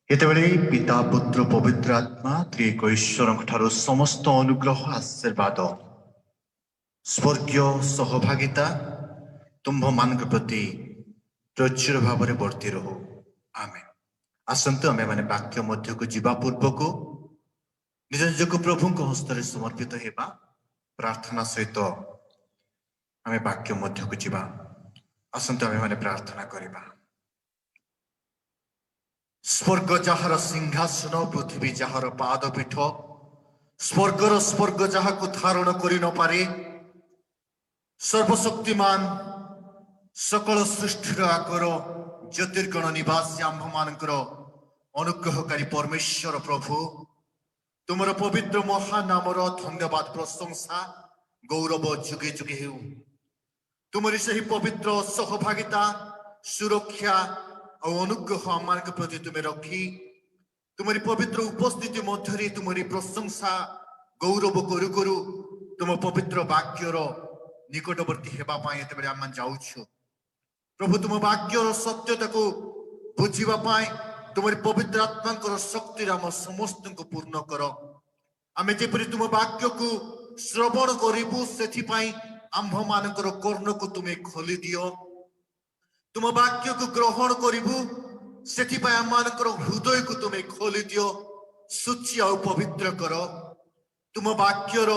ଯେତେବେଳେ ପିତା ପୁତ୍ର ପବିତ୍ର ଆତ୍ମା ତ୍ରିଏକ ଈଶ୍ୱରଙ୍କ ଠାରୁ ସମସ୍ତ ଅନୁଗ୍ରହ ଆଶୀର୍ବାଦ ସ୍ୱର୍ଗୀୟ ସହଭାଗିତା ତୁମ୍ଭମାନଙ୍କ ପ୍ରତି ପ୍ରଚୁର ଭାବରେ ବର୍ତ୍ତି ରହୁ। ଆମେନ୍। ଆସନ୍ତୁ ଆମେମାନେ ବାକ୍ୟ ମଧ୍ୟକୁ ଯିବା ପୂର୍ବକୁ ନିଜ ନିଜକୁ ପ୍ରଭୁଙ୍କ ହସ୍ତରେ ସମର୍ପିତ ହେବା। ପ୍ରାର୍ଥନା ସହିତ ଆମେ ବାକ୍ୟ ମଧ୍ୟକୁ ଯିବା। ଆସନ୍ତୁ ଆମେମାନେ ପ୍ରାର୍ଥନା କରିବା। ସ୍ୱର୍ଗ ଯାହାର ସିଂହାସନ, ପୃଥିବୀ ଯାହାର ପାଦପୀଠ, ସ୍ୱର୍ଗର ସ୍ୱର୍ଗ ଯାହାକୁ ଧାରଣ କରି ନପାରେ, ସର୍ବଶକ୍ତିମାନ ସକଳ ସୃଷ୍ଟିର ଆକର ଜ୍ୟୋତିର୍ଗଣ ନିବାସୀ ଆମ୍ଭମାନଙ୍କର ଅନୁଗ୍ରହକାରୀ ପରମେଶ୍ୱର ପ୍ରଭୁ, ତୁମର ପବିତ୍ର ମହାନାମର ଧନ୍ୟବାଦ ପ୍ରଶଂସା ଗୌରବ ଯୁଗେ ଯୁଗେ ହେଉ। ତୁମରି ସେହି ପବିତ୍ର ସହଭାଗିତା ସୁରକ୍ଷା ଆଉ ଅନୁଗ୍ରହ ଆମମାନଙ୍କ ପ୍ରତି ତୁମେ ରଖି ତୁମରି ପବିତ୍ର ଉପସ୍ଥିତି ମଧ୍ୟରେ ତୁମରି ପ୍ରଶଂସା ଗୌରବ କରୁ କରୁ ତୁମ ପବିତ୍ର ବାକ୍ୟର ନିକଟବର୍ତ୍ତୀ ହେବା ପାଇଁ ଯେତେବେଳେ ଆମେ ଯାଉଛୁ, ପ୍ରଭୁ ତୁମ ବାକ୍ୟର ସତ୍ୟତାକୁ ବୁଝିବା ପାଇଁ ତୁମରି ପବିତ୍ର ଆତ୍ମାଙ୍କର ଶକ୍ତିରେ ଆମ ସମସ୍ତଙ୍କୁ ପୂର୍ଣ୍ଣ କର। ଆମେ ଯେପରି ତୁମ ବାକ୍ୟକୁ ଶ୍ରବଣ କରିବୁ, ସେଥିପାଇଁ ଆମ୍ଭମାନଙ୍କର କର୍ଣ୍ଣକୁ ତୁମେ ଖୋଲି ଦିଅ। ତୁମ ବାକ୍ୟକୁ ଗ୍ରହଣ କରିବୁ, ସେଥିପାଇଁ ଆମମାନଙ୍କର ହୃଦୟକୁ ତୁମେ ଖୋଲି ଦିଅ, ଶୁଚି ଆଉ ପବିତ୍ର କର। ତୁମ ବାକ୍ୟର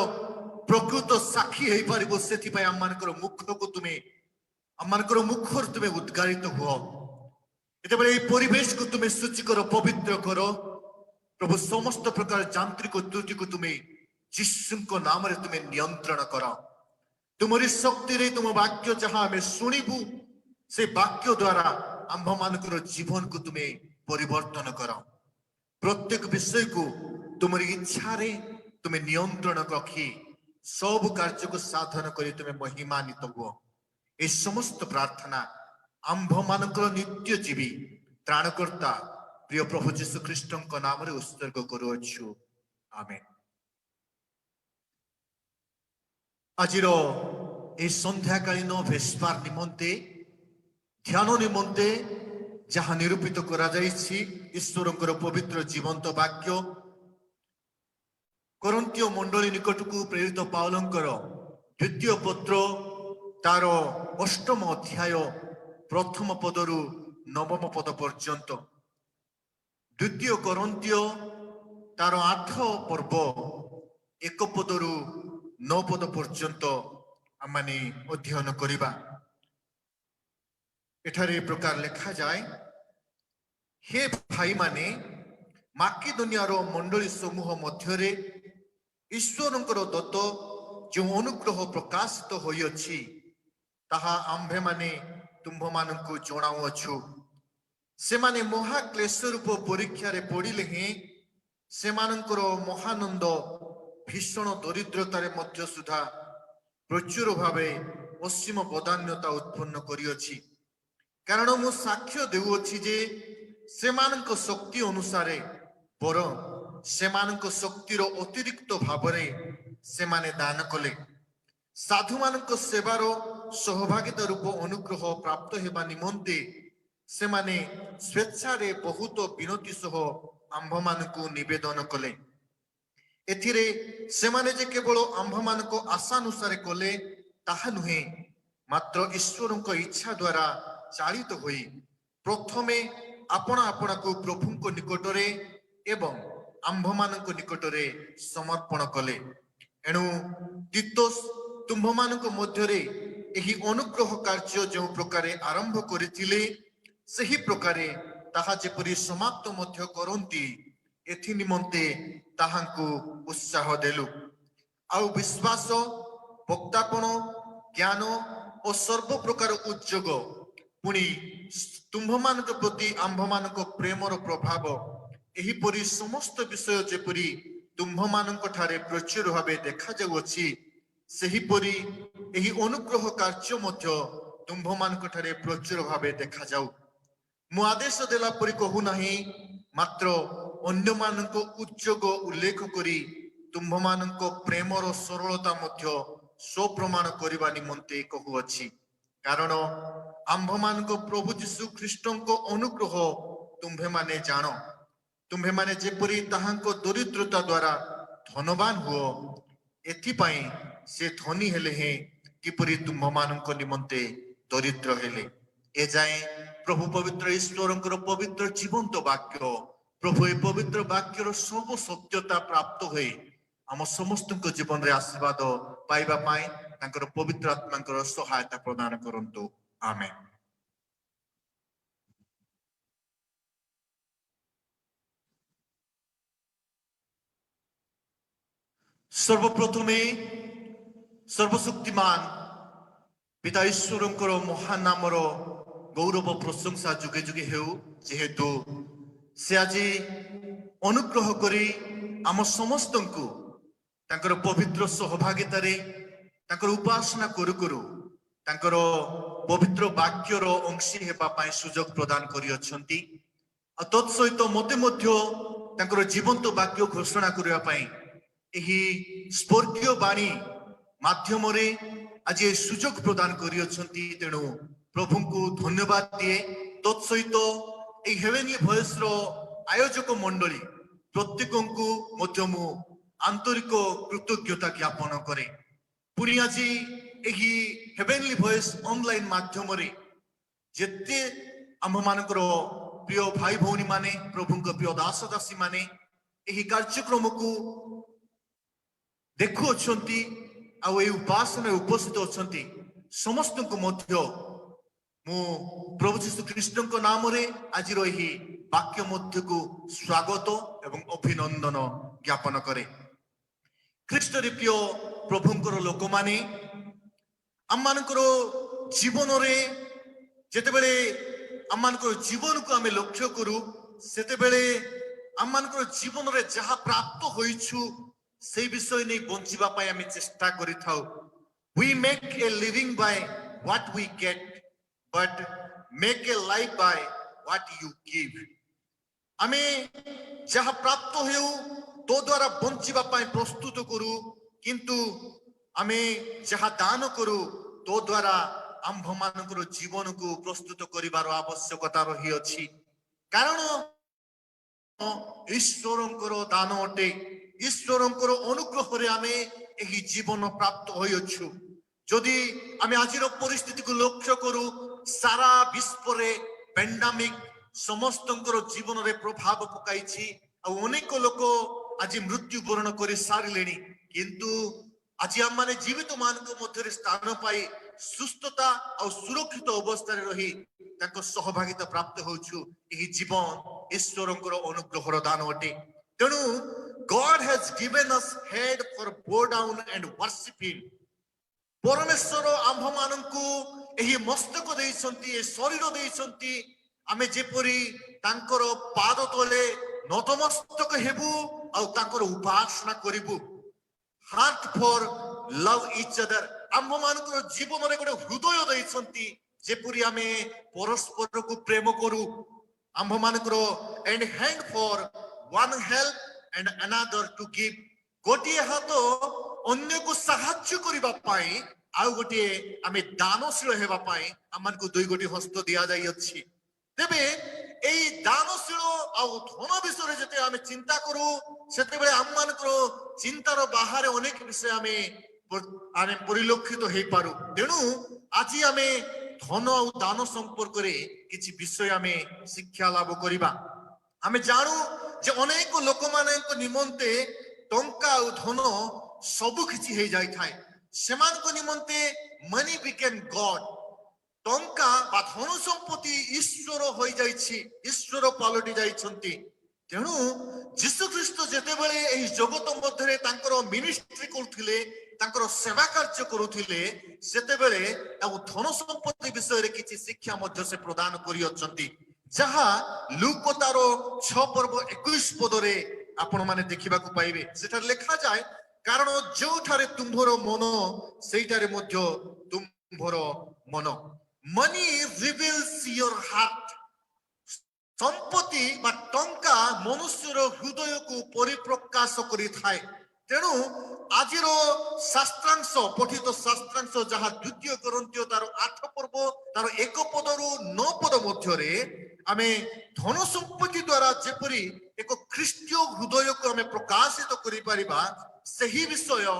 ପ୍ରକୃତ ସାକ୍ଷୀ ହେଇପାରିବ, ସେଥିପାଇଁ ଆମମାନଙ୍କର ମୁଖକୁ ତୁମେ ଆମମାନଙ୍କର ମୁଖରୁ ତୁମେ ଉଦ୍ଗାରିତ ହୁଅ। ଯେତେବେଳେ ଏହି ପରିବେଶକୁ ତୁମେ ଶୁଚି କର, ପବିତ୍ର କର, ପ୍ରଭୁ ସମସ୍ତ ପ୍ରକାର ଯାନ୍ତ୍ରିକ ତ୍ରୁଟିକୁ ତୁମେ ଯୀଶୁଙ୍କ ନାମରେ ତୁମେ ନିୟନ୍ତ୍ରଣ କର। ତୁମରି ଶକ୍ତିରେ ତୁମ ବାକ୍ୟ ଯାହା ଆମେ ଶୁଣିବୁ, ସେ ବାକ୍ୟ ଦ୍ୱାରା ଆମ୍ଭମାନଙ୍କର ଜୀବନକୁ ତୁମେ ପରିବର୍ତ୍ତନ କର। ପ୍ରତ୍ୟେକ ବିଷୟକୁ ତୁମରି ଇଚ୍ଛାରେ ତୁମେ ନିୟନ୍ତ୍ରଣ ରଖି ସବୁ କାର୍ଯ୍ୟକୁ ସାଧନ କରି ତୁମେ ମହିମାନ୍ୱିତ ହୁଅ। এই সমস্ত প্রার্থনা আম্ভମାନଙ୍କର ନିତ୍ୟଜୀବୀ ତ୍ରାଣକର୍ତ୍ତା ପ୍ରିୟ ପ୍ରଭୁ ଯୀଶୁ ଖ୍ରୀଷ୍ଟଙ୍କ ନାମରେ ଉତ୍ସର୍ଗ କରୁଅଛୁ। ଆମେନ୍। ଆଜିର এই ସନ୍ଧ୍ୟାକାଳୀନ ଭେସ୍ପାର ନିମନ୍ତେ ଧ୍ୟାନ ନିମନ୍ତେ ଯାହା ନିରୂପିତ କରାଯାଇଛି ଈଶ୍ୱରଙ୍କର ପବିତ୍ର ଜୀବନ୍ତ ବାକ୍ୟ କରନ୍ତୀୟ ମଣ୍ଡଳୀ ନିକଟକୁ ପ୍ରେରିତ ପାଉଲଙ୍କର ଦ୍ୱିତୀୟ ପତ୍ର ତାର 8ମ ଅଧ୍ୟାୟ 1ମ ପଦରୁ 9ମ ପଦ ପର୍ଯ୍ୟନ୍ତ, ଦ୍ୱିତୀୟ କରନ୍ତୀୟ ତାର 8 ପର୍ବ 1 ପଦରୁ 9 ପଦ ପର୍ଯ୍ୟନ୍ତ ଆମେ ଅଧ୍ୟୟନ କରିବା। ଏଠାରେ ଏ ପ୍ରକାର ଲେଖାଯାଏ, ହେ ଭାଇମାନେ, ମାକିଦୋନିଆର ମଣ୍ଡଳୀ ସମୂହ ମଧ୍ୟରେ ଈଶ୍ୱରଙ୍କର ଦତ୍ତ ଯେଉଁ ଅନୁଗ୍ରହ ପ୍ରକାଶିତ ହୋଇଅଛି, ତାହା ଆମ୍ଭେମାନେ ତୁମ୍ଭମାନଙ୍କୁ ଜଣାଉଅଛୁ। ସେମାନେ ମହାକ୍ଲେଶ ରୂପ ପରୀକ୍ଷାରେ ପଡ଼ିଲେ ହେଁ ସେମାନଙ୍କର ମହାନନ୍ଦ ଭୀଷଣ ଦରିଦ୍ରତାରେ ମଧ୍ୟ ସୁଦ୍ଧା ପ୍ରଚୁର ଭାବେ ଅସୀମ ବଦାନ୍ୟତା ଉତ୍ପନ୍ନ କରିଅଛି। କାରଣ ମୁଁ ସାକ୍ଷ୍ୟ ଦେଉଅଛି ଯେ ସେମାନଙ୍କ ଶକ୍ତି ଅନୁସାରେ ବରଂ ସେମାନଙ୍କ ଶକ୍ତିର ଅତିରିକ୍ତ ଭାବରେ ସେମାନେ ଦାନ କଲେ। ସାଧୁମାନଙ୍କ ସେବାର ସହଭାଗିତା ରୂପ ଅନୁଗ୍ରହ ପ୍ରାପ୍ତ ହେବା ନିମନ୍ତେ ସେମାନେ ସ୍ୱେଚ୍ଛାରେ ବହୁତ ବିନତି ସହ ଆମ୍ଭମାନଙ୍କୁ ନିବେଦନ କଲେ। ଏଥିରେ ସେମାନେ ଯେ କେବଳ ଆମ୍ଭମାନଙ୍କ ଆଶାନୁସାରେ କଲେ ତାହା ନୁହେଁ, ମାତ୍ର ଈଶ୍ୱରଙ୍କ ଇଚ୍ଛା ଦ୍ୱାରା ଚାଳିତ ହୋଇ ପ୍ରଥମେ ଆପଣା ଆପଣାକୁ ପ୍ରଭୁଙ୍କ ନିକଟରେ ଏବଂ ଆମ୍ଭମାନଙ୍କ ନିକଟରେ ସମର୍ପଣ କଲେ। ଏଣୁ ତିତୋସ୍ ତୁମ୍ଭମାନଙ୍କ ମଧ୍ୟରେ ଏହି ଅନୁଗ୍ରହ କାର୍ଯ୍ୟ ଯେଉଁ ପ୍ରକାରେ ଆରମ୍ଭ କରିଥିଲେ, ସେହି ପ୍ରକାରେ ତାହା ଯେପରି ସମାପ୍ତ ମଧ୍ୟ କରନ୍ତି, ଏଥି ନିମନ୍ତେ ତାହାଙ୍କୁ ଉତ୍ସାହ ଦେଲୁ। ଆଉ ବିଶ୍ୱାସ, ବକ୍ତାପଣ, ଜ୍ଞାନ ଓ ସର୍ବ ପ୍ରକାର ଉଦ୍ଯୋଗ, ପୁଣି ତୁମ୍ଭମାନଙ୍କ ପ୍ରତି ଆମ୍ଭମାନଙ୍କ ପ୍ରେମର ପ୍ରଭାବ, ଏହିପରି ସମସ୍ତ ବିଷୟ ଯେପରି ତୁମ୍ଭମାନଙ୍କ ଠାରେ ପ୍ରଚୁର ଭାବେ ଦେଖାଯାଉଅଛି, ସେହିପରି ଏହି ଅନୁଗ୍ରହ କାର୍ଯ୍ୟ ମଧ୍ୟ ତୁମ୍ଭମାନଙ୍କ ଠାରେ ପ୍ରଚୁର ଭାବେ ଦେଖାଯାଉ। ମୁଁ ଆଦେଶ ଦେଲା ପରି କହୁନାହିଁ, ମାତ୍ର ଅନ୍ୟମାନଙ୍କ ଉଦ୍ଯୋଗ ଉଲ୍ଲେଖ କରି ତୁମ୍ଭମାନଙ୍କ ପ୍ରେମର ସରଳତା ମଧ୍ୟ ସ୍ୱପ୍ରମାଣ କରିବା ନିମନ୍ତେ କହୁଅଛି। କାରଣ ଆମ୍ଭମାନଙ୍କ ପ୍ରଭୁ ଯୀଶୁ ଖ୍ରୀଷ୍ଟଙ୍କ ଅନୁଗ୍ରହ ତୁମ୍ଭେମାନେ ଜାଣ। तुम्हें माने जेपरी ताहांको दरिद्रता द्वारा धनवान हुओ एथिपाई से धनी हेले हैं किपरि तुम मानक निमंते दरिद्र हेले ए जाए प्रभु पवित्र ईश्वरंकर पवित्र जीवंत वाक्य प्रभु ए पवित्र वाक्यर सब सत्यता प्राप्त हुए आम समस्त जीवन रे आशीर्वाद पाइबा पाए तांकर पवित्र आत्मांकर सहायता प्रदान करंतु आमेन। सर्वप्रथमे सर्वशक्तिमान पिता ईश्वरंकर महान नामर गौरव प्रशंसा जुगे जुगे हेउ जेहेतु से आज अनुग्रह करी आम समस्त को तांकर पवित्र सहभागितारे तांकर उपासना करू करू तांकर पवित्र वाक्यर अंशी हेबा पाई सुजोग प्रदान करी अछंती तत्सहित मते मध्य तांकर जीवंत वाक्य घोषणा करिया पाई एही स्वर्गीय वाणी माध्यम आज सुजोग प्रदान करी अछंती तेणु प्रभु को धन्यवाद दिए तत्सहित ए हेवेनली वॉइस रो आयोजक मंडली प्रत्येक को मध्य मु आंतरिक कृतज्ञता ज्ञापन करे पुणी आज एही हेवेनली वॉइस ऑनलाइन माध्यम जेते आम मानकर प्रिय भाई भौणी माने प्रभु प्रिय दास दासी माने एही कार्यक्रम को देखु अछंती आ ए उपासना उपस्थित अछंती समस्त को मध्य मु प्रभु यीशु ख्रीष्ट को नाम रे आज रही वाक्य मध्य को स्वागत एवं अभिनंदन ज्ञापन करे। ख्रीष्ट रे प्रिय प्रभुंकर लोक माने आम मानकर जीवन रे जेते बेले आम मानकर जीवन को आमे लक्ष्य करू सेते बेले आम मानकर जीवन रे जहा प्राप्त होइछु से विषय नहीं बंचिबा पाई आमे चेष्टा करि थाउ। We make a living by what we get but make a life by what you give। आमे जहा प्राप्त हेउ तो द्वारा बंचिबा पाई प्रस्तुत करू किंतु आमे जहा दान करू तो द्वारा आम्भ मानकर जीवन को प्रस्तुत करिवार आवश्यकता रही अछि कारण ईश्वरंकर दान अटे ईश्वरंकर अनुग्रह रे आमे एही जीवन प्राप्त होइछु। जदि आमे आजिर परिस्थिति को लक्ष्य करू सारा विश्व रे पेंडेमिक समस्तंकर जीवन रे प्रभाव पकाइछि आ अनेक लोक आज मृत्यु वरण करि सारिलेनी किंतु आज आम माने जीवित मानक मध्य स्थान पाई सुस्थता और सुरक्षित अवस्था रही तांको सहभागिता प्राप्त होछु एही जीवन ईश्वरंकर अनुग्रहर दान अटे। तेणु God has given us head for bow down and worship him। परमेश्वर आम्भ मानकु एही मस्तक देइछंती ए शरीर देइछंती आमे जेपरी तांकर पाद तले नतमस्तक हेबु आ तांकर उपासना करिबु। Heart for love each other आम्भ मानकर जीवन रे गोटे हृदय देइछंती जेपरी आमे परस्पर को प्रेम करू आम्भ मानकर and hand for one help and another to give गोटे हाथ अन्य को साहाय्य करिबा पाई आउ गोटे आमे दानशील हेबा पाई आमान को दुई गोटे हस्त दिया जाई अछि। तेबे एई दानशील आउ धन विषय जते आमे चिंता करू सेते बेले आमान को चिंतार बाहर अनेक विषय आमे परिलक्षित हेई पारू। तेणु आज आमे धन आउ दान संपर्क रे किछि विषय आमे शिक्षा लाभ करिबा। आमे जानू जे अनेक लोक मानक निमंते टंका और धन सबु किछि हे जाय थाए सेमान को निमंते मनी बिकेन गॉड टंका बा धन संपत्ति ईश्वर होई जायछि ईश्वर पालटी जायछंती। तेणु यीशु ख्रीष्ट जेते बेले एही जगत मध्यरे तांकर मिनिस्ट्री करथिले तांकर सेवा कार्य करूथिले सेते बेले आ धन संपत्ति विषय रे किछि शिक्षा मध्य से प्रदान करि अछंती जहा लूक तारो 6 पर्व 21 पदरे आपण माने देखिबा को पाइबे। सेठार लिखा जाय कारण जो ठारे तुम्भरो मन सेठारे मध्य तुम्भरो मन। Money reveals your heart. संपत्ति बा टंका मनुष्यर हृदय को परिप्रकाश करि थाए तेणु आजिर शास्त्रांश पठित शास्त्रांश जहाँ द्वितीय करंत्य तार 8 पर्व तार 1 पदरु 9 पद मध्यरे आमे धन संपत्ति द्वारा जेपरी एक ख्रीष्टीय हृदय को आमे प्रकाशित करि परिबा सही विषय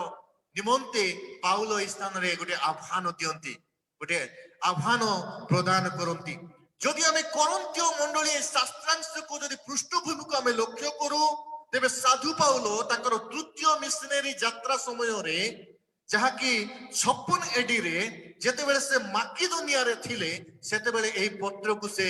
निमंते पाउलो स्थान रे गोटे आह्वान दियंती गोटे आह्वान प्रदान करंती जदि आमे करंत्य मंडली शास्त्रांश को जदि पृष्ठभूमि को आमे लक्ष्य करू तेबे साधु पाउलो तांकर तृतीय मिशनरी यात्रा समय रे जहा कि 56 एडी रे जेतेबेले से माकिदोनिया रे थिले सेतेबेले एही पत्र को से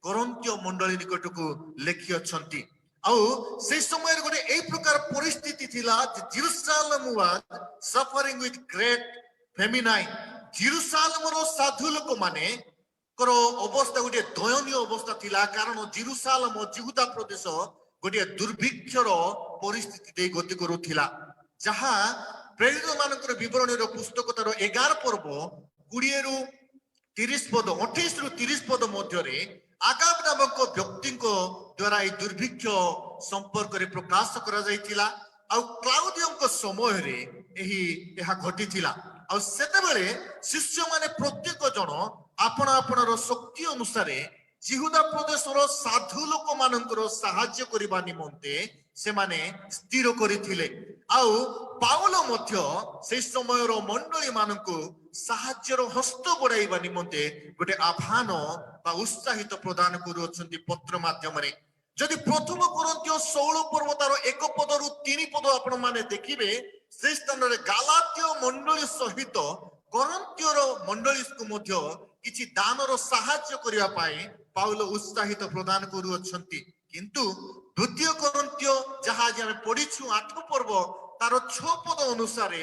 करंत्य मंडली निकट को लेखि अछंती आउ से समय रे गोटे एही प्रकार परिस्थिति थिला Jerusalem was suffering with great feminine Jerusalem रो साधु लोक माने करो अवस्था गोटे दयनीय अवस्था थिला कारण जेरूशलेम यहूदा प्रदेश गोटे दुर्भिक्षर परिस्थिति दे गति करुथिला जहा प्रेरित मानकर विवरणी पुस्तक तार 11 पर्व 20 रु 30 पद 28 रु 30 पद मध्य आगाब नामक व्यक्ति द्वारा ये दुर्भिक्ष संपर्क रे प्रकाश करा जायतिला आ क्लाउदियम समय रे एही घटिथिला आ सेतेबेले शिष्य माने प्रत्येक जन आपण आपणर शक्ति अनुसार जिहुदा प्रदेशर साधु लोक मानकर साहाय्य करिबा निमंते से माने स्थिर करिथिले आउ पाउलो मध्य से समयर मंडली मानकु साहाय्यर हस्त बढाइबा निमंते गोटे आह्वान बा उत्साहित प्रदान करूछन्ति पत्र माध्यम रे जदि प्रथम करंत्य 16 पर्व तार 1 पदरु 3 पद आपण माने देखिबे से स्थान रे गालात्य मंडली सहित करंत्यर मंडली को मध्य किछि दानर साहाय्य करिया पाए पाउलो उत्साहित प्रदान करूछन्ति किंतु द्वितीय करंत्य जहा जे हम पढिछु 8 पर्व तार 6 पद अनुसार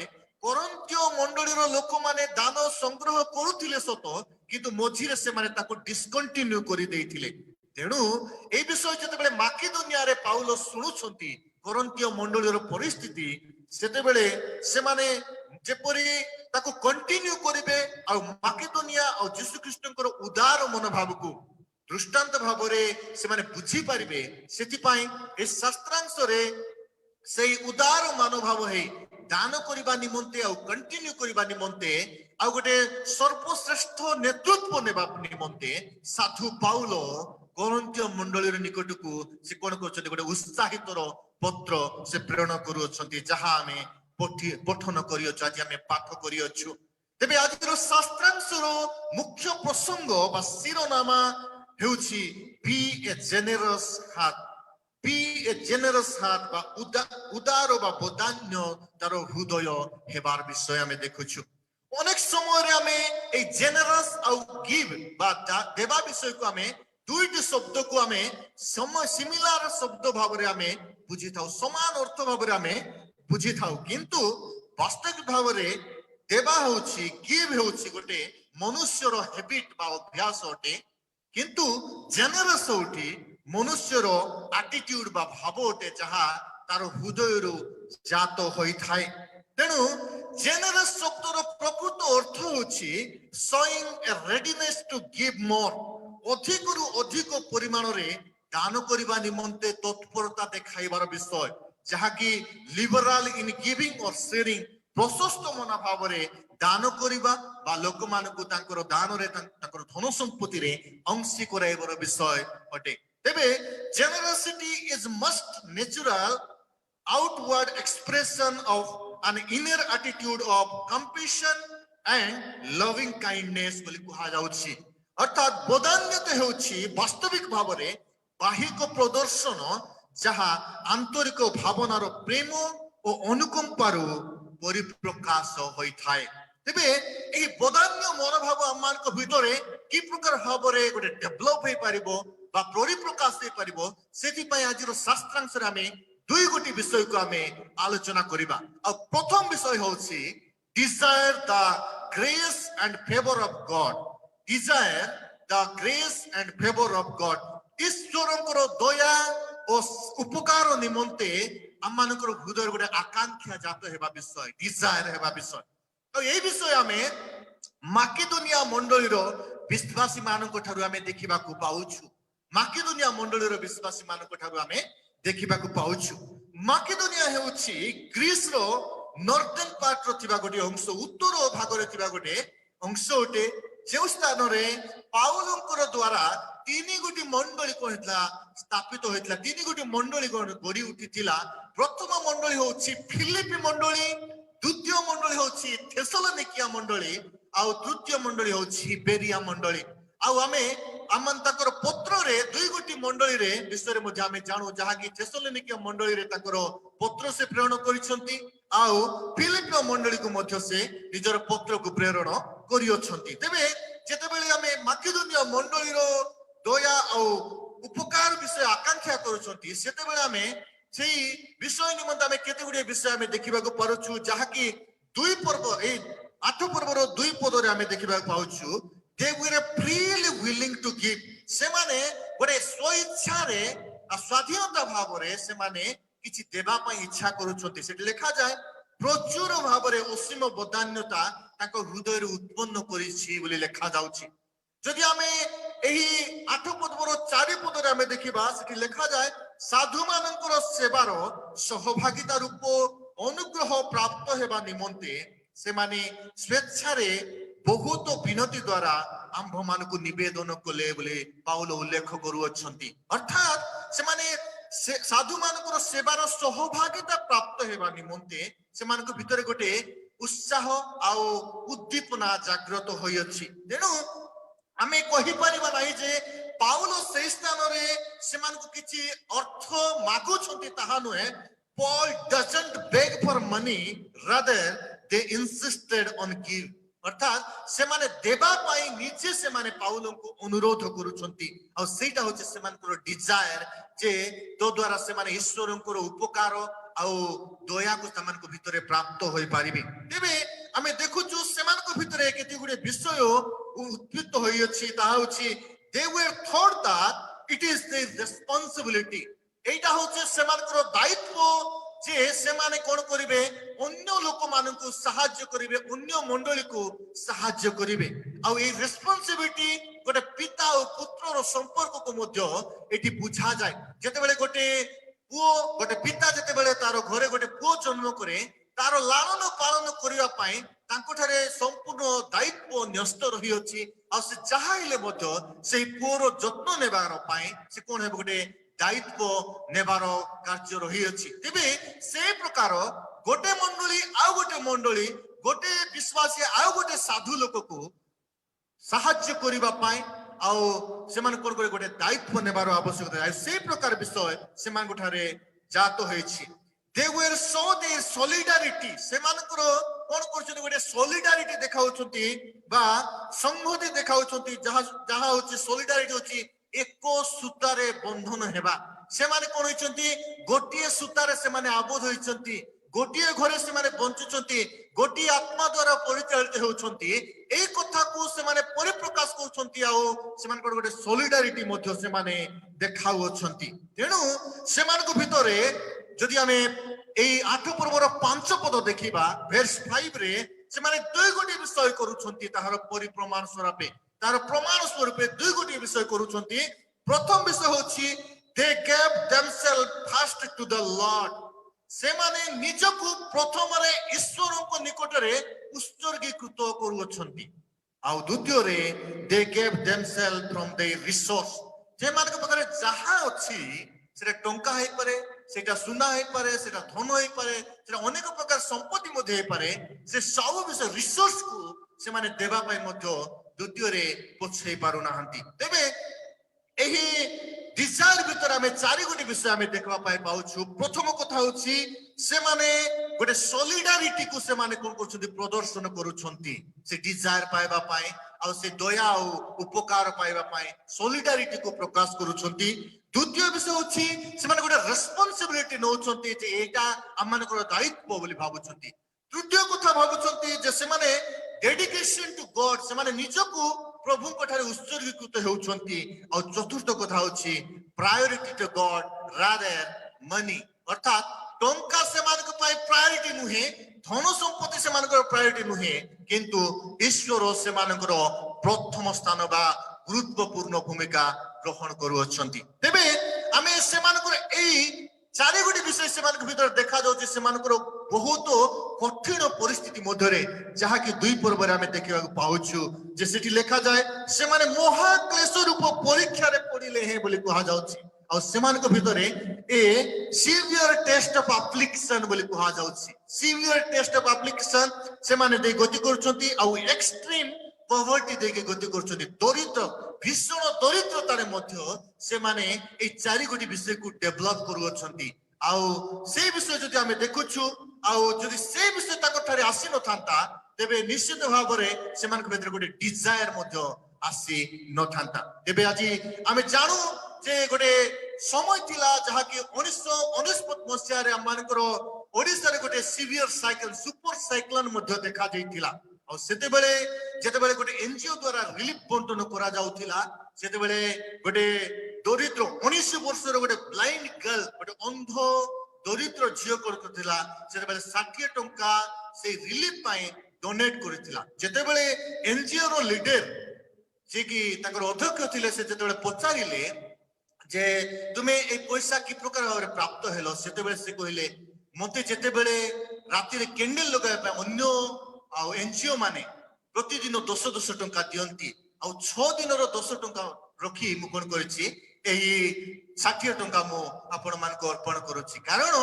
करंत्य मंडलीर लोक माने दान संग्रह करूथिले सत किंतु मझिरे से माने ताको डिस्कंटिन्यू करि देइथिले तेणु ए विषय जतेबेले माकिदोनिया रे पाउलो सुनुछन्ति करंत्य मंडलीर परिस्थिति सेतेबेले से माने जेपरी ताको कंटिन्यू करिवे आ माकिदोनिया आ यीशु ख्रीष्टकर उदार मनोभाव को दृष्टांत भाव से माने बुझी पारिबे सेति पाई ए शास्त्रांश रे से उदार मनोभाव है दान करिबा निमंते आ कंटिन्यू करिबा निमंते आ गोटे सर्वश्रेष्ठ नेतृत्व नेबा निमंते साधु पाउलो करंत्य मंडली रे निकट को से कोन करछथि गोटे उत्साहित पत्र से प्रेरण करूछथि जहा हमें पठन करियछु आज हमें पाठ करियछु तेबे आज शास्त्रांश रो मुख्य प्रसंग बा शिरोनामा हेउछि बी ए जेनेरस हार्ट बी ए जेनेरस हार्ट बा उदार बा बदान्य तार हृदय हेबार विषय हमें देखुछु अनेक समय रे हमें ए जेनेरस आ गिव बा देवा विषय को हमें दुईटी शब्द को हमें सिमिलर शब्द भाव रे हमें बुझी थाउ समान अर्थ भाव रे हमें बुझी थाउ किंतु वास्तविक भाव रे देवा होछि गिव होछि गोटे मनुष्यर हैबिट बा अभ्यास अटे किंतु जेनेरस उठी मनुष्यर एटीट्यूड बा भाव अटे जहा तार हृदय रु जात होई थाए तेणु जेनेरस शब्दर प्रकृत अर्थ होछि showing a readiness to give more अधिक रु अधिक परिमाण रे दान करिबा निमंते तत्परता देखाइबार विषय जहा कि लिबरल इन गिविंग और शेयरिंग प्रशस्त मनोभाव रे दान करिबा बा लोक मानकु तांकर दान रे तांकर धन संपत्ति रे अंशी कराइबार विषय अटे तेबे generosity is must natural outward expression of an inner attitude of compassion and loving kindness बोली कहा जाउछि अर्थात बदान्यता हेउछि वास्तविक भाव रे बाहिक प्रदर्शन जहा आंतरिक भावनार प्रेम और अनुकंपार परिप्रकाश होई थाए तेबे एही बदान्य मनोभाव आमानक भितरे की प्रकार भावरे गोटे डेभलप होई पारिबो बा परिप्रकाश होई पारिबो सेति पय आजिर शास्त्रांश रे हमें दुई गोटी विषय को हमें आलोचना करिबा आ प्रथम विषय होछि desire the grace and favour of God desire the grace and favour of God ईश्वरंकर दया और उपकार निमंते आमानकर हृदय गोटे आकांक्षा जात हेबा विषय डिजायर हेबा विषय तो ए विषय हमें माकिदोनिया मंडलीर विश्वासी मानक ठारु हमें देखिबाकू पाउछु माकिदोनिया मंडलीर विश्वासी मानक ठारु हमें देखिबाकू पाउछु ମାକେଦୋନିଆ ହେଉଛି ଗ୍ରୀସର ନର୍ଦର୍ନ ପାର୍ଟର ଥିବା ଗୋଟିଏ ଅଂଶ, ଉତ୍ତର ଭାଗରେ ଥିବା ଗୋଟିଏ ଅଂଶ ଅଟେ, ଯେଉଁ ସ୍ଥାନରେ ପାଉଲଙ୍କର ଦ୍ୱାରା ତିନି ଗୋଟି ମଣ୍ଡଳୀ କଣ ହେଇଥିଲା ସ୍ଥାପିତ ହୋଇଥିଲା। ତିନି ଗୋଟି ମଣ୍ଡଳୀ ଗଢି ଉଠିଥିଲା। ପ୍ରଥମ ମଣ୍ଡଳୀ ହେଉଛି ଫିଲିପି ମଣ୍ଡଳୀ, ଦ୍ୱିତୀୟ ମଣ୍ଡଳୀ ହେଉଛି ଥେସଲୋନିକିଆ ମଣ୍ଡଳୀ, ଆଉ ତୃତୀୟ ମଣ୍ଡଳୀ ହେଉଛି ବେରିଆ ମଣ୍ଡଳୀ। ଆଉ ଆମେ ତାଙ୍କର ପତ୍ରରେ ଦୁଇ ଗୋଟି ମଣ୍ଡଳୀରେ ବିଷୟରେ ମଧ୍ୟ ଆମେ ଜାଣୁ, ଯାହାକି ଥେସଲୋନିକିଆ ମଣ୍ଡଳୀରେ ତାଙ୍କର ପତ୍ର ସେ ପ୍ରେରଣ କରିଛନ୍ତି, ଆଉ ଫିଲିପିୟ ମଣ୍ଡଳୀକୁ ମଧ୍ୟ ସେ ନିଜର ପତ୍ରକୁ ପ୍ରେରଣ କରିଅଛନ୍ତି। ତେବେ ଯେତେବେଳେ ଆମେ ମାକେଦୋନିଆ ମଣ୍ଡଳୀର ଦୟା ଆଉ ଉପକାର ବିଷୟ ଆକାଂକ୍ଷା କରୁଛନ୍ତି, ସେତେବେଳେ ଆମେ ସେଇ ବିଷୟ ନିମନ୍ତେ ଆମେ କେତେ ଗୁଡିଏ ବିଷୟ ଆମେ ଦେଖିବାକୁ ପାରୁଛୁ, ଯାହାକି ଦୁଇ ପର୍ବ, ଏଇ 8 ପର୍ବର 2 ପଦରେ ଆମେ ଦେଖିବାକୁ ପାଉଛୁ, they were freely willing to give। ସେମାନେ ଗୋଟେ ସ୍ୱଇଚ୍ଛାରେ ସ୍ୱାଧୀନତା ଭାବରେ ସେମାନେ କିଛି ଦେବା ପାଇଁ ଇଚ୍ଛା କରୁଛନ୍ତି। ସେଠି ଲେଖାଯାଏ ପ୍ରଚୁର ଭାବରେ ଅସୀମ ବଦାନ୍ୟତା ତାଙ୍କ ହୃଦୟରୁ ଉତ୍ପନ୍ନ କରିଛି ବୋଲି ଲେଖାଯାଉଛି। ଯଦି ଆମେ ଏହି 8 ପର୍ବର 4 ପଦରେ ଆମେ ଦେଖିବା, ସେଠି ଲେଖାଯାଏ ସାଧୁମାନଙ୍କର ସେବାର ସହଭାଗିତା ରୂପ ଅନୁଗ୍ରହ ପ୍ରାପ୍ତ ହେବା ନିମନ୍ତେ ସେମାନେ ସ୍ୱେଚ୍ଛାରେ ବହୁତ ବିନତି ଦ୍ୱାରା ଆମ୍ଭମାନଙ୍କୁ ନିବେଦନ କଲେ ବୋଲି ପାଉଲ ଉଲ୍ଲେଖ କରୁଅଛନ୍ତି। ଅର୍ଥାତ୍ ସେମାନେ ସାଧୁମାନଙ୍କର ସେବାର ସହଭାଗିତା ପ୍ରାପ୍ତ ହେବା ନିମନ୍ତେ ସେମାନଙ୍କ ଭିତରେ ଗୋଟେ ଉତ୍ସାହ ଆଉ ଉଦ୍ଦୀପନା ଜାଗ୍ରତ ହୋଇଅଛି। ତେଣୁ ଆମେ କହିପାରିବା ନାହିଁ ଯେ ପାଉଲ ସେଇ ସ୍ଥାନରେ ସେମାନଙ୍କୁ କିଛି ଅର୍ଥ ମାଗୁଛନ୍ତି, ତାହା ନୁହେଁ। Paul doesn't beg for money, rather they insisted on give। ଅର୍ଥାତ୍ ସେମାନେ ଦେବା ପାଇଁ ନିଜେ ସେମାନେ ପାଉଲଙ୍କୁ ଅନୁରୋଧ କରୁଛନ୍ତି, ଆଉ ସେଇଟା ହଉଛି ସେମାନଙ୍କର ଡିଜାୟାର, ଯେ ତ ଦ୍ୱାରା ସେମାନେ ଈଶ୍ୱରଙ୍କର ଉପକାର ଆଉ ଦୟାକୁ ସେମାନଙ୍କ ଭିତରେ ପ୍ରାପ୍ତ ହୋଇପାରିବେ। ତେବେ ଆମେ ଦେଖୁଛୁ ସେମାନଙ୍କ ଭିତରେ କେତେ ଗୁଡିଏ ବିଷୟ ଉତ୍ପିତ ହୋଇଅଛି, ତାହା ହଉଛି they were thought that it is their responsibility। এইটা হচ্ছে সেমানଙ୍କର ଦାୟିତ୍ୱ ଯେ ସେମାନେ କଣ କରିବେ, ଅନ୍ୟ ଲୋକମାନଙ୍କୁ ସାହାଯ୍ୟ କରିବେ, ଅନ୍ୟ ମଣ୍ଡଳୀକୁ ସାହାଯ୍ୟ କରିବେ। ଆଉ ଏଇ ରେସ୍ପନ୍ସିବିଲିଟି ଗୋଟେ ପିତା ଓ ପୁତ୍ରର ସମ୍ପର୍କକୁ ମଧ୍ୟ ଏଠି ବୁଝାଯାଏ। ଯେତେବେଳେ ଗୋଟେ ପୁଅ, ଗୋଟେ ପିତା ଯେତେବେଳେ ତାର ଘରେ ଗୋଟେ ପୁଅ ଜନ୍ମ କରେ, ତାର ଲାଳନ ପାଳନ କରିବା ପାଇଁ ତାଙ୍କଠାରେ ସମ୍ପୂର୍ଣ୍ଣ ଦାୟିତ୍ୱ ନ୍ୟସ୍ତ ରହିଅଛି। ଆଉ ସେ ଯାହା ହେଲେ ମଧ୍ୟ ସେଇ ପୁଅର ଯତ୍ନ ନେବାର ପାଇଁ ସେ କଣ ହେବ, ଗୋଟେ ଦାୟିତ୍ୱ ନେବାର କାର୍ଯ୍ୟ ରହିଅଛି। ତେବେ ସେ ପ୍ରକାର ଗୋଟେ ମଣ୍ଡଳୀ ଆଉ ଗୋଟେ ମଣ୍ଡଳୀ, ଗୋଟେ ବିଶ୍ୱାସୀ ଆଉ ଗୋଟେ ସାଧୁ ଲୋକକୁ ସାହାଯ୍ୟ କରିବା ପାଇଁ ଆଉ ସେମାନଙ୍କୁ କଣ କରି ଗୋଟେ ଦାୟିତ୍ୱ ନେବାର ଆବଶ୍ୟକତା, ସେଇ ପ୍ରକାର ବିଷୟ ସେମାନଙ୍କ ଠାରେ ଜାତ ହୋଇଛି। they were so their solidarity। ସେମାନଙ୍କର କଣ କରୁଛନ୍ତି, ଗୋଟେ solidarity ଦେଖାଉଛନ୍ତି ବା ସଂହତି ଦେଖାଉଛନ୍ତି, ଯାହା ହଉଛି solidarity ହଉଛି ଏକ ସୂତାରେ ବନ୍ଧନ ହେବା। ସେମାନେ କଣ ହୋଇଛନ୍ତି, ଗୋଟିଏ ସୂତାରେ ସେମାନେ ଆବଦ୍ଧ ହୋଇଛନ୍ତି, ଗୋଟିଏ ଘରେ ସେମାନେ ବଞ୍ଚୁଛନ୍ତି, ଗୋଟିଏ ଆତ୍ମା ଦ୍ୱାରା ପରିଚାଳିତ ହେଉଛନ୍ତି। ଏଇ କଥାକୁ ସେମାନେ ପରିପ୍ରକାଶ କରୁଛନ୍ତି, ଆଉ ସେମାନଙ୍କର ଗୋଟେ solidarity ମଧ୍ୟ ସେମାନେ ଦେଖାଉଅଛନ୍ତି। ତେଣୁ ସେମାନଙ୍କ ଭିତରେ ଯଦି ଆମେ ଏଇ 8 ପର୍ବର 5 ପଦ ଦେଖିବା, ଭେର୍ସ 5 ରେ ସେମାନେ ଦୁଇ ଗୋଟିଏ ବିଷୟ କରୁଛନ୍ତି, ତାହାର ପରିପ୍ରମାଣ ସ୍ୱରୂପେ, ତାହାର ପ୍ରମାଣ ସ୍ୱରୂପେ ଦୁଇ ଗୋଟିଏ ବିଷୟ କରୁଛନ୍ତି। ପ୍ରଥମ ବିଷୟ ହେଉଛି they gave themselves first to the Lord। ସେମାନେ ନିଜକୁ ପ୍ରଥମରେ ଈଶ୍ୱରଙ୍କ ନିକଟରେ ଉତ୍ସର୍ଗୀକୃତ କରୁଅଛନ୍ତି। ଆଉ ଦ୍ୱିତୀୟରେ they gave themselves from their resource। ସେମାନଙ୍କ ପାଖରେ ଯାହା ଅଛି, ସେଟା ଟଙ୍କା ହେଇପାରେ, ସେଟା ସୁନା ହେଇପାରେ, ସେଟା ଧନ ହେଇପାରେ, ସେଟା ଅନେକ ପ୍ରକାର ସମ୍ପତ୍ତି ମଧ୍ୟ ହେଇପାରେ, ସେ ସବୁ ବିଷୟ ରିସୋର୍ସକୁ ସେମାନେ ଦେବା ପାଇଁ ମଧ୍ୟ ଦ୍ୱିତୀୟରେ ପଛେଇ ପାରୁନାହାନ୍ତି। ତେବେ ଏହି ଡିଜାୟାର ଭିତରେ ଆମେ 4 ଗୋଟି ବିଷୟ ଆମେ ଦେଖିବା ପାଇଁ ପାଉଛୁ। ପ୍ରଥମ କଥା ହଉଛି ସେମାନେ ଗୋଟେ ସଲିଡାରିଟିକୁ ସେମାନେ କଣ କରୁଛନ୍ତି, ପ୍ରଦର୍ଶନ କରୁଛନ୍ତି, ସେ ଡିଜାୟାର ପାଇବା ପାଇଁ ଆଉ ସେ ଦୟା ଆଉ ଉପକାର ପାଇବା ପାଇଁ ସଲିଡାରିଟିକୁ ପ୍ରକାଶ କରୁଛନ୍ତି। ଦ୍ୱିତୀୟ ବିଷୟ ହଉଛି ସେମାନେ ଗୋଟେ ରେସ୍ପନ୍ସିବିଲିଟି ନେଉଛନ୍ତି, ଯେ ଏଇଟା ଆମମାନଙ୍କର ଦାୟିତ୍ୱ ବୋଲି ଭାବୁଛନ୍ତି। ତୃତୀୟ କଥା ଭାବୁଛନ୍ତି ଯେ ସେମାନେ ଡେଡିକେସନ ଟୁ ଗଡ୍, ସେମାନେ ନିଜକୁ ପ୍ରଭୁଙ୍କ ଠାରେ ଉତ୍ସର୍ଗୀକୃତ ହେଉଛନ୍ତି। ଆଉ ଚତୁର୍ଥ କଥା ହଉଛି ପ୍ରାୟୋରିଟି ଟୁ ଗଡ୍ ରାଦର ମନି। ଅର୍ଥାତ୍ ଟଙ୍କା ସେମାନଙ୍କ ପାଇଁ ପ୍ରାୟୋରିଟି ନୁହେଁ, ଧନ ସମ୍ପତ୍ତି ସେମାନଙ୍କର ପ୍ରାୟୋରିଟି ନୁହେଁ, କିନ୍ତୁ ଈଶ୍ୱର ସେମାନଙ୍କର ପ୍ରଥମ ସ୍ଥାନ ବା ଗୁରୁତ୍ୱପୂର୍ଣ୍ଣ ଭୂମିକା ଗ୍ରହଣ କରୁଅଛନ୍ତି। ତେବେ ଆମେ ସେମାନଙ୍କର ଏଇ चारि गोटी विषय से भीतर देखा जाउछि सेमानकर बहुत कठिन परिस्थिति मध्यरे जहा कि 2 पर्व रे हमें देखिबा पाउछु जे सेठी लिखा जाए से माने महाक्लेश रूप परीक्षा रे पड़िले हे बोली कहा जाउछि और सेमान को भीतर a severe test of application बोली कहा जाउछि सीवियर टेस्ट ऑफ एप्लीकेशन से माने दे गति करछंती आ एक्सट्रीम पॉवर्टी दे के गति करछंती दरिद्र भीषण दरिद्रतारे मध्य से माने ए चारि गोटी विषय को डेवलप करू अछंती आउ से विषय जदि हमें देखुछु आउ जदि से विषय ताको ठारे आसी न थांता तेबे निश्चित भाव रे सेमान को भीतर गोटे डिजायर मध्य आसी न थांता तेबे आजि हमें जानू जे गोटे समय थिला जहा कि 1999 मसिया रे मानकर ओडिसा रे गोटे सीवियर साइक्लोन सुपर साइक्लोन मध्य देखा जाइथिला और सेते बेले जेते बेले गोटे एनजीओ द्वारा रिलीफ बंटन करा जाउथिला सेते बेले गोटे दरिद्र 19 वर्षर गोटे ब्लाइंड गर्ल गोटे अंध दरिद्र झियो करथिला सेते बेले 60 टंका से रिलीफ पाए डोनेट करथिला जेते बेले एनजीओ रो लीडर जे कि ताकर अध्यक्ष थिले से जेते बेले पचारिले जे तुमे ए पैसा की प्रकार भाव प्राप्त हेलो सेते बेले से कहले मते जेते बेले राति रे कैंडल लगाय अन्य आ एनजीओ माने प्रतिदिन 10 टंका दियंती आ 6 दिन रो 10 टंका रखी मु कोन करछि एही 60 टंका मु आपण मान को अर्पण करूछि कारण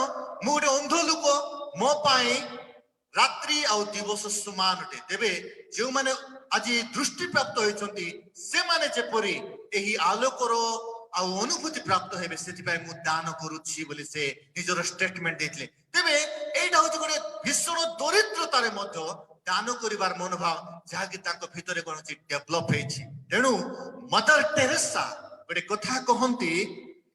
मु गोटे अंध लोक मो पाए रात्रि आ दिवस समान अटे तेबे जे माने आज दृष्टि प्राप्त होइछंती से माने जेपरि एही आलोकर आ अनुभूति प्राप्त हेबे सेति पाए मु दान करूछि बोली से निजर स्टेटमेंट देथिले तेबे एटा होछि गोटे भीषण दरिद्रतारे मध्य दान करिवार मनोभाव जहा कि ताको भितरे कोन छि डेवलप हेछि तेनु मदर टेरेसा गोटे कथा कहंती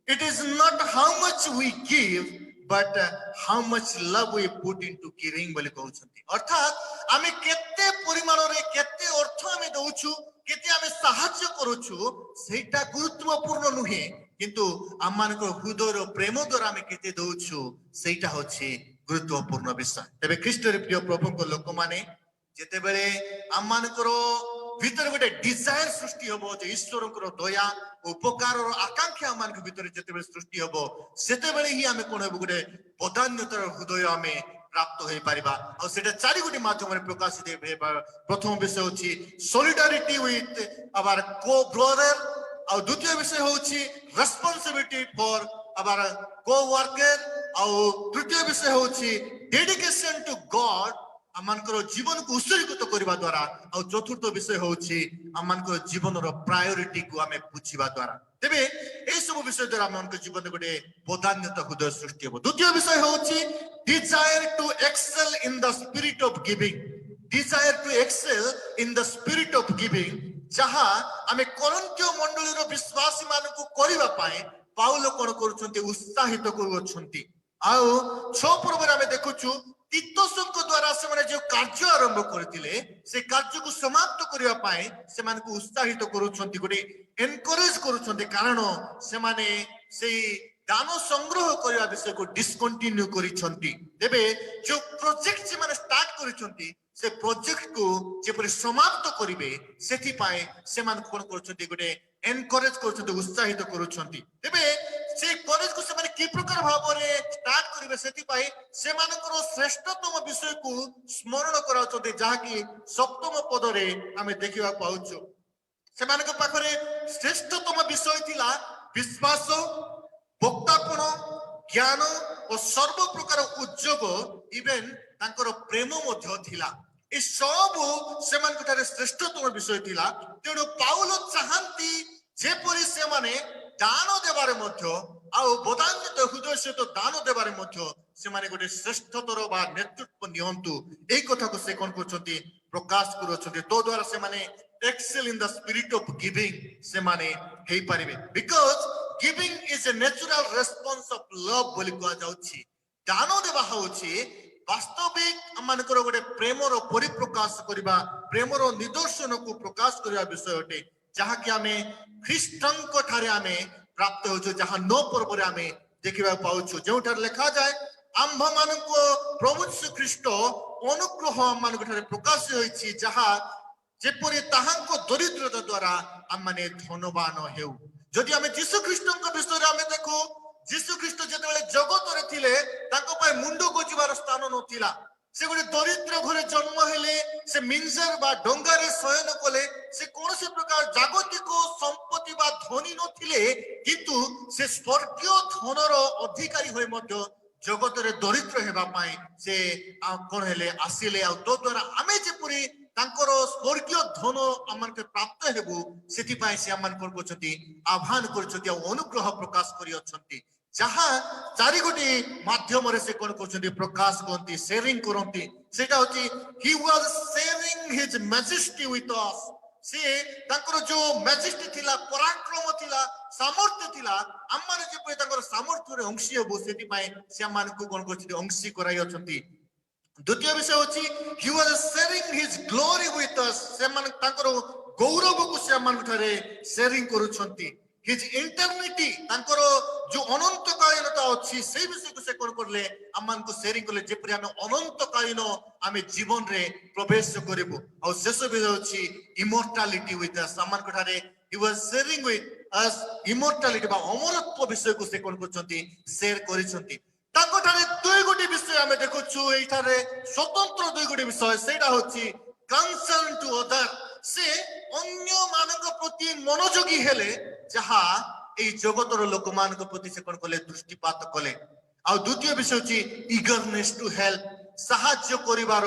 it is not how much we give but how much love we put into giving बोली कहउछंती अर्थात आमे केते परिमाण रे केते अर्थ आमे दउछु केते आमे सहाय्य करूछु सेटा गुरुत्वपूर्ण नुहे किंतु आमान को हृदय प्रेम द्वारा आमे केते दउछु सेटा होछि गुरुत्वपूर्ण विषय तबे ख्रीष्ट रे प्रिय प्रभु को लोक माने जेते बेले आमान को भीतर गोटे डिजायर सृष्टि हबो जे ईश्वर को दया उपकार और आकांक्षा आमान के भीतर जेते बेले सृष्टि हबो सेते बेले ही आमे कोन हबो गोटे बदान्यतार हृदय आमे प्राप्त होई परिबा और सेटा चारि गोटी माध्यम रे प्रकाशित हेबा प्रथम विषय होछि सॉलिडारिटी विथ आवर को ब्रदर और द्वितीय विषय होछि रेस्पोंसिबिलिटी फॉर आवर को वर्कर और तृतीय विषय होछि डेडिकेशन टू गॉड आमानकर जीवन को उत्सर्गित करबा द्वारा और चतुर्थ विषय होछि आमानकर जीवन रो प्रायोरिटी को हमें बुझिबा द्वारा तेबे ए सब विषय द्वारा आमानकर जीवन गोटे बदान्यता हृदय सृष्टि हो द्वितीय विषय होछि desire to excel in the spirit of giving desire to excel in the spirit of giving जहा हमें कोरिन्थियो मंडली रो विश्वासी मान को करबा पाए पाउल कोन करूछंती उत्साहित करूछंती आउ 6 पर्व रे हमें देखुछु तीतोसंक द्वारा से माने जो कार्य आरंभ करथिले से कार्य को समाप्त करिवा पाए से मान को उत्साहित करूछंती गोटे एनकरेज करूछंती कारण से माने से दान संग्रह करिवा विषय को डिस्कंटिन्यू करिछंती देबे जो प्रोजेक्ट से माने स्टार्ट करिछंती से प्रोजेक्ट को जेपरि समाप्त करिवे सेति पाए से मान कोन करूछंती गोटे एनकरेज करूछंती उत्साहित करूछंती देबे से कॉलेज को से माने की प्रकार भाव रे स्टार्ट करिवे सेति पाए से मानकर श्रेष्ठतम विषय को स्मरण कराउछंती जहा कि सप्तम पद रे हमें देखिबा पाउछु से मानक पाखरे श्रेष्ठतम विषय थिला विश्वास भक्तापन ज्ञान और सर्व प्रकार उद्योग इवेन तांकर प्रेम मध्य थिला ए सब से मानक थारे श्रेष्ठतम विषय थिला तेणु पाउल चाहंती जेपरि से माने दान देवारे मध्य आउ बदान्वित हृदय सहित दान देवारे मध्य से माने गोटे श्रेष्ठतर बा नेतृत्व नियंतु एई कथा को से कोन करछंती प्रकाश करछंती तो द्वारा से माने excel in the spirit of giving से माने हेई परिबे because giving is a natural response of love बोली कहा जाउछि दान देवा होछि वास्तविक मानकर गोटे प्रेमर परिप्रकाश करिबा प्रेमर निदर्शन को प्रकाश करिबा विषय अटे जहा कि हमें ख्रीष्टन को ठारे हमें प्राप्त होछु जहा 9 पर्व रे हमें देखिबा पाउछु जो ठार लिखा जाय आम्भ मान को प्रभु यीशु ख्रीष्ट अनुग्रह मान को ठारे प्रकाश होइछि जहा जेपरि ताहांको दरिद्रता द्वारा हम माने धनवान हेउ जदि हमें यीशु ख्रीष्टन को विषय रे हमें देखो जीशु ख्रीष्ट जेतेबेले जगतरे थिले तांको पाए मुंडो गोजिबार स्थान नथिला से गोटे दरिद्र घरे जन्म हेले से मिंजर बा डोंगारे शयन कले से कौन प्रकार जागतिक संपत्ति बा धनी नथिले किंतु से स्वर्गीय धनर अधिकारी होय मध्य जगतरे दरिद्र हेबा पाए से कोन हेले आसिले आ तो द्वारा आमे जेपुरी तांकर स्वर्गीय धन आमान के प्राप्त हेबु सेति पाए से आमान कोन करछथि आह्वान करछथि आ अनुग्रह प्रकाश करि अछथि जहाँ चारि गोटी माध्यम रे से कोन करछथि प्रकाश करथि शेयरिंग करथि सेटा होछि he was sharing his majesty with us से तांकर जो मैजेस्टी थिला पराक्रम थिला सामर्थ्य थिला आमार जे पय तांकर सामर्थ्य रे अंशी हेबु सेति पाए से आमान को कोन करछथि अंशी कराई अछथि द्वितीय विषय होछि he was sharing his glory with us से मान तांकर गौरव को से आमान थारे शेयरिंग करूछथि his eternity तांकर जो अनंत कालीनता अछि से विषय को से कोन करले आमान को शेयरिंग करले जे परि आमे अनंत कालीन आमे जीवन रे प्रवेश करिबो और शेष विषय होछि इमोर्टालिटी विथ अस आमान को थारे he was sharing with us immortality बा अमरत्व विषय को से कोन करछथि शेयर करिसथि तांको थारे दुई गोटी विषय आमे देखुछु एई थारे स्वतंत्र दुई गोटी विषय सेटा होछि कंसर्न टू अदर से अन्य मानक प्रति मनोयोगी हेले जहा एई जगतर लोक मानक प्रति से कोन कले दृष्टिपात कले आ द्वितीय विषय होछि ईगरनेस टू हेल्प साहाय्य करिवार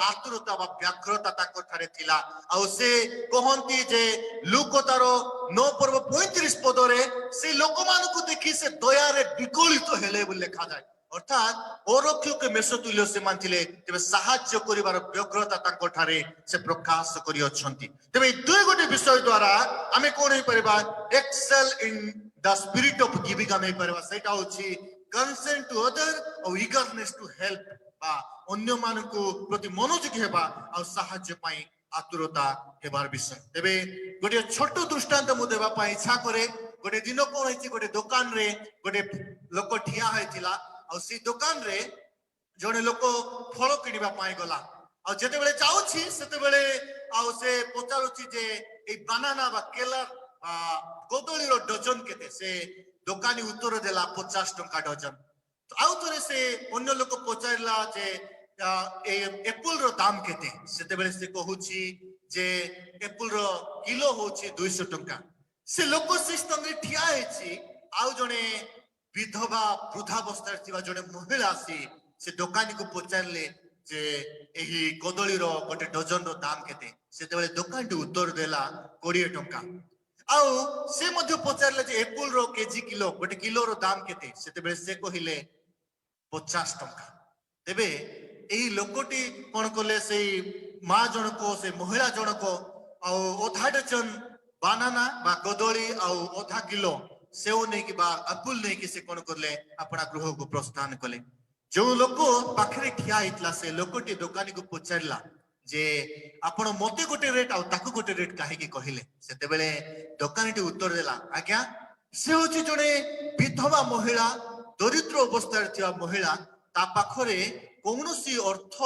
आतुरता बा व्याघ्रता ताको थारे थिला आ से कहंती जे लूक तार 9 पर्व 35 पदरे से लोक मानक देखि से दया रे विकलित हेले बोली लिखा जाय अर्थात औरक्ष के मेसोतुल्य से मानथिले तबे साहाय्य करिवार व्यग्रता ताको थारे से प्रकाश करि अछंती तबे दुई गोटे विषय द्वारा आमे कोन होई परबा excel in the spirit of giving आमे परबा सेटा होछि कंसेंट टू अदर और ईगरनेस टू हेल्प बा अन्य मानकु प्रति मनोयोगी हेबा और साहाय्य पाई आतुरता हेबार विषय तबे गोटे छोट दृष्टांत मु देबा पाई इच्छा करे गोटे दिन कोन होइछि गोटे दुकान रे गोटे लोक ठिया होइतिला और सी दुकान रे जने लोक फल किनिबा पाई गला और जेते बेले जाउछि सेते बेले आ से पचारुछि जे ए बनाना बा केला कोदळी रो डजन केते से दुकानी उत्तर देला 50 टंका डजन तो आउ थरे से अन्य लोक पचारला जे ए एप्पल रो दाम केते सेते बेले से कहूछि जे एप्पल रो किलो होछि 200 टंका से लोक से संगे ठिया हेछि आउ जने विधवा वृद्धावस्था थिबा जने महिला आसी से दुकानी को पचारले जे एही कोदळी रो गोटे डजन रो दाम केते सेते बेले दुकान टी उत्तर देला 20 टंका आउ से मध्य पचारले जे एप्पल रो केजी किलो गोटे किलो रो दाम केते सेते बेले से कहिले 50 टंका तेबे एही लोकटी कोन कोले से मा जनको से महिला जनको आ ओधा डजन बनाना बा कोदळी आ ओधा किलो सेव नहीं कि बा एप्पल नहीं कि से कोन करले अपना गृह को प्रस्थान कले जो लोक पाखरे ठिया हितला से लोकटी दुकानी को पचारला जे आपण मते गोटे रेट आ ताकू गोटे रेट काहे कि कहिले सेते बेले दुकानीटी उत्तर देला आज्ञा से होची जने विधवा महिला दरिद्र अवस्था रे थिया महिला ता पाखरे कोनोसी अर्थ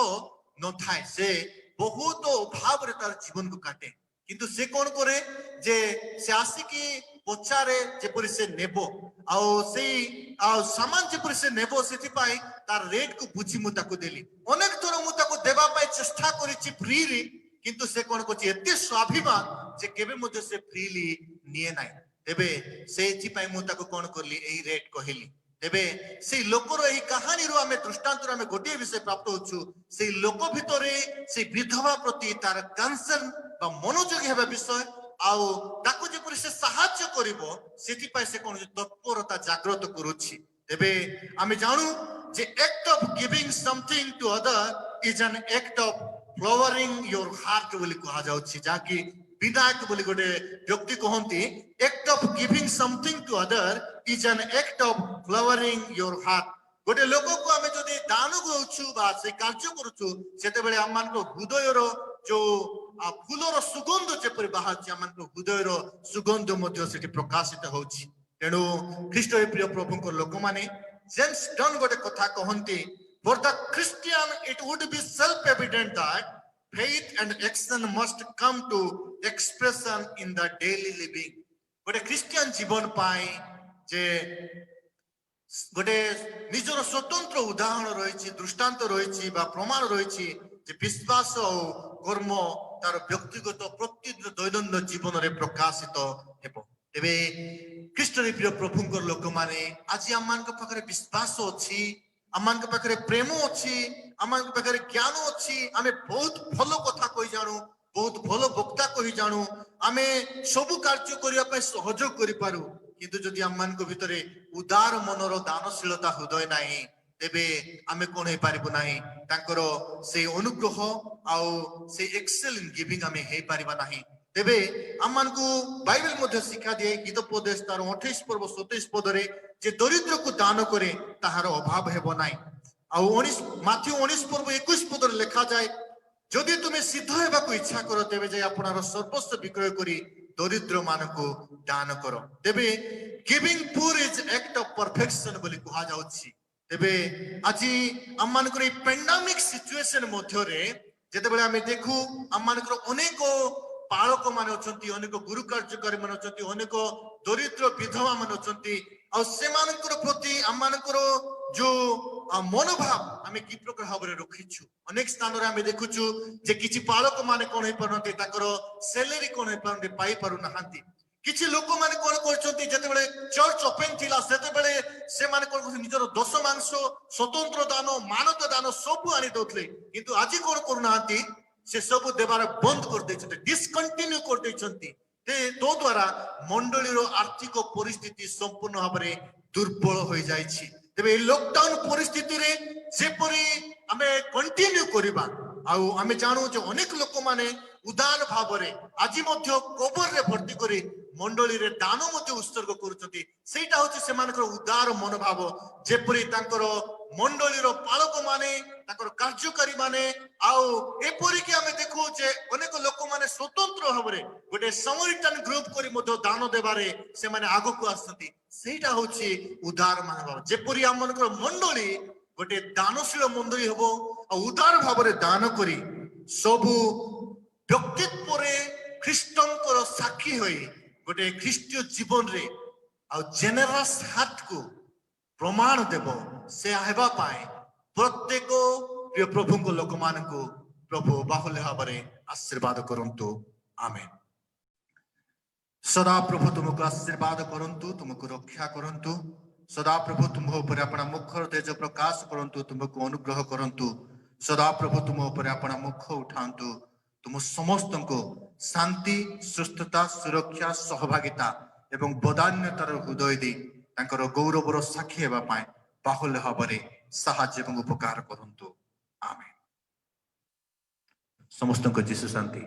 न थाए से बहुत अभाव रे तार जीवन को काटे किंतु से कोन करे जे से आसी की पचारे जेपरि से नेबो आ सेई आ सामान जेपरि से नेबो सेति पाई तार रेट को बुझी मु ताको देली अनेक थोर मु ताको देबा पाई चेष्टा करिछि फ्रीली किंतु से कोन कोछि एते स्वाभिमान जे केबे मधे से फ्रीली निये नाइ तेबे सेति पाई मु ताको कोन करली एई रेट कहिली तेबे से लोकर एही कहानी रो हमें दृष्टांत रो हमें गोटे विषय प्राप्त होछु से लोक भितरे से विधवा प्रति तार कंसर्न बा मनोयोगी हेबा विषय आउ ताको जेपरि से साहाय्य करिवो सेति पाई से कोन तत्परता जागृत करूछि तेबे आमे जानू जे act of giving something to other is an act of flowering your heart बोली कहा जाउछि जाकि विनायक बोली गोटे व्यक्ति कहंती act of giving something to other is an act of flowering your heart गोटे लोक को आमे जदि दान करूछु बा से कार्य करूछु सेते बेले हम मान को हृदय रो जो फूलर सुगंध जेपरि बाहाछि हम मान को हृदय रो सुगंध मध्य सेठी प्रकाशित होछि तेनु ख्रीष्ट प्रिय प्रभु को लोक माने जेम्स डन गोटे कथा कहंती for the Christian it would be self evident that faith and action must come to expression in the daily living गोटे क्रिश्चियन जीवन पाई जे गोटे निजर स्वतंत्र उदाहरण रही दृष्टांत रही प्रमाण रही विश्वास और कर्म तार व्यक्तिगत प्रतिदिन दैनंदिन जीवन में प्रकाशित हेब तेरे ख्रीष्टरे प्रिय प्रभुंकर लोक माने आज आम पाखे विश्वास अच्छी आम पाखे प्रेम अच्छी आम पाखे ज्ञान अच्छी आम बहुत भल कथा कही जानू बहुत भल वक्ता कही जानू आम सबु कार्य करने सहयोग करूँ किंतु जदि आम मान भितर उदार मनर दानशीलता हृदय नाही तेबे आमे कोन हे पारिबु नाही तांकर से अनुग्रह आउ से एक्सेल इन गिविंग आमे हे पारिबा नाही तेबे आम मान को बाइबल मध्ये शिक्षा दिए गीतोपदेश तार 28 पर्व 27 पदरे जे दरिद्र को दान करे ताहार अभाव हेबो नाही आउ 19 माथ्यू 19 पर्व 21 पदरे लिखा जाए जदि तुमे सिद्ध हेबाकु इच्छा करो तेबे जे आपनार सर्वस्व विक्रय करी दरिद्र मानकु दान करो तेबे giving poor is act of perfection बोली कहा जाउछि तेबे आजि हम मानकर पेंडेमिक सिचुएशन मध्य रे जेतेबेले आमे देखु हम मानकर अनेक पालक माने अछंती अनेक गुरु कार्यकारी माने अछंती अनेक दरिद्र विधवा माने अछंती आ से मानकर प्रति हम मानकर जो मनोभाव आमे की प्रकार भाबरे रखिछु अनेक स्थान रे आमे देखुछु जे किछि पालक माने कोन हे परनते ताकर सैलरी कोन हे परनते पाई पारु नाहंती किछि लोक माने कोन करछंती जेतेबेले चर्च ओपन थिला सेतेबेले से माने कोन करछंती निजर दशमांश स्वतंत्र दान मानव दान सब आनी दोथले किंतु आजि कोन करू नाहंती से सब देबार बंद कर दैछंती डिसकंटिन्यू कर दैछंती तो द्वारा मंडली रो आर्थिक परिस्थिति संपूर्ण भाबरे दुर्बल होई जाईछि तेबे लॉकडाउन परिस्थिति रे जेपरी आमे कंटिन्यू करिबा आउ आमे जानू जे अनेक लोक माने उदार भावरे आजि मध्य कबर रे भर्ती करी मंडली रे दान मध्य उत्सर्ग करूछंती सेटा होछि से मानकर उदार मनोभाव जेपरी तांकर मंडली रो पालक माने तांकर कार्यकारी माने आउ एपरी कि आमे देखू जे अनेक लोक माने स्वतंत्र भावरे गोटे समरिटन ग्रुप करी मध्य दान देबारे से माने आगो को आसंती सेटा होछि उदार मनोभाव जेपरी हम मानकर मंडली गोटे दानशील मंडली हबो आ उदार भावरे दान करी सबु व्यक्तित्व रे ख्रीष्टंकर साक्षी होई गोटे ख्रीष्टीय जीवन रे आ जेनरस हार्ट को प्रमाण देव से हेबा पाए प्रत्येक प्रिय प्रभु को लोक मान को प्रभु बाहुल्य भाव आशीर्वाद करंतु आमेन सदा प्रभु तुमको आशीर्वाद करंतु तुमको रक्षा करंतु सदा प्रभु तुम ऊपर अपना मुख तेज प्रकाश करंतु तुमको अनुग्रह करंतु सदा प्रभु तुम ऊपर अपना मुख उठांतु तुम समस्त को शांति सुस्थता सुरक्षा सहभागिता एवं बदान्यतार हृदय दे तांकर गौरवर साक्षी हेबा पाए बाहुल्य भाव साहाय्य एवं उपकार करंतु आमेन समस्त को जीसु शांति।